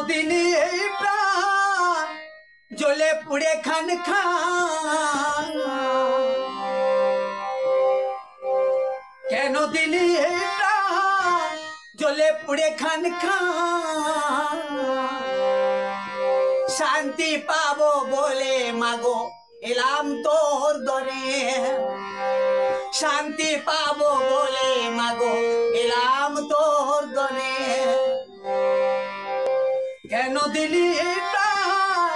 দিলি এই প্রাণ জ্বলে পুড়ে খান খান, কেন দিলি এই প্রাণ জ্বলে পুড়ে খান খান। শান্তি পাবো বলে মাগো এলাম তোর দরে, শান্তি পাবো বলে মাগো এলাম তোর দরে। কেন দিলি এই প্রাণ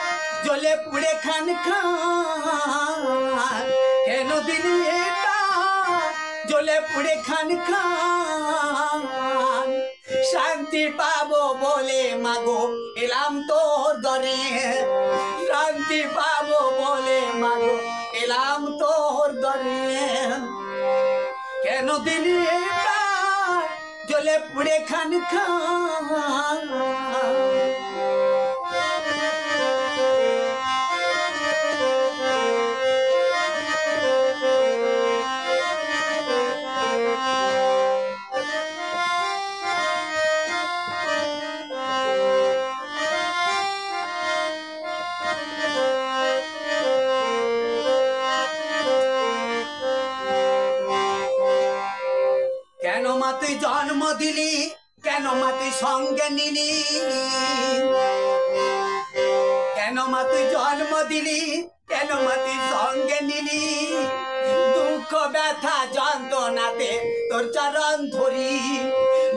জ্বলে পুড়ে খান খান, কেন দিলি এই প্রাণ জ্বলে পুড়ে খান খান। শান্তি পাবো বলে মাগো এলাম তোর দরে, শান্তি পাবো বলে মাগো এলাম তোর দরে। কেন দিলি এই প্রাণ জ্বলে পুড়ে খান খান। কেন মা তুই জন্ম দিলি, কেন মা তুই সঙ্গে নিলি, কেন মা তুই জন্ম দিলি, কেন মা তুই সঙ্গে নিলি। দুঃখ ব্যথা যন্ত্রণাতে তোর চরণ ধরি,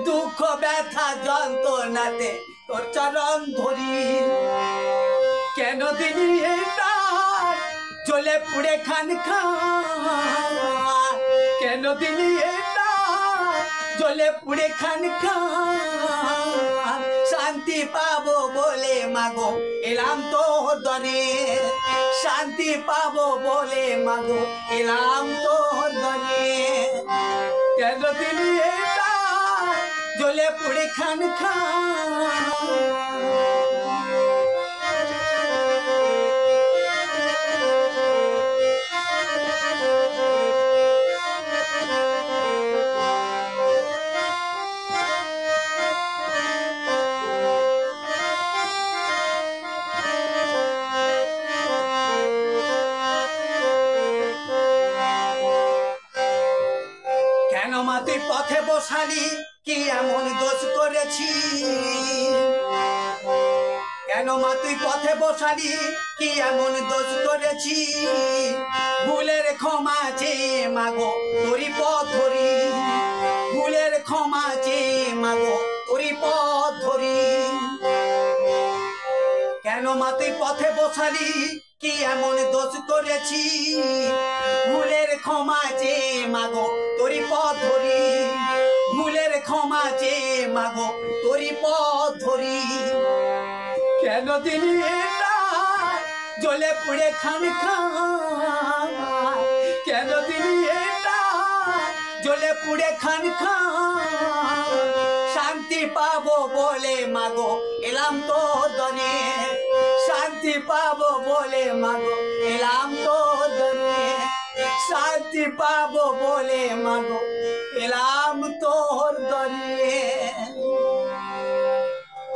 দুঃখ ব্যথা যন্ত্রণাতে তোর চরণ ধরি। কেন দিলি এই প্রাণ জ্বলে পুড়ে খান খান, কেন দিলি এই জ্বলে পুড়ে খান খান। শান্তি পাবো বলে মাগো এলাম তোর দরে, শান্তি পাবো বলে মাগো এলাম তোর দরে। কেন দিলি এই প্রাণ জ্বলে পুড়ে খান খান। কেন মা তুই পথে বসালি, কি এমন দোষ করেছি, কেন মা তুই পথে বসালি, কি এমন দোষ করেছি। ভুলের ক্ষমা চেয়ে মাগো তোরি পথ ধরি, ভুলের ক্ষমা চেয়ে মাগো তোরি পথ ধরি। কেন মা তুই পথে বসালি, কি এমন দোষ করেছি। ভুলের ক্ষমা চেয়ে মাগো তোরি পথ ধরি, ভুলের ক্ষমা চেয়ে মাগো তোরি পথ ধরি। কেন দিলি এই প্রাণ জ্বলে পুড়ে খান খান, কেন দিলি এই প্রাণ জ্বলে পুড়ে খান খান। শান্তি পাবো বলে মাগো এলাম তোর দরে, শান্তি পাবো বলে মাগো এলাম তোর দরে, শান্তি পাবো বলে মাগো এলাম তোর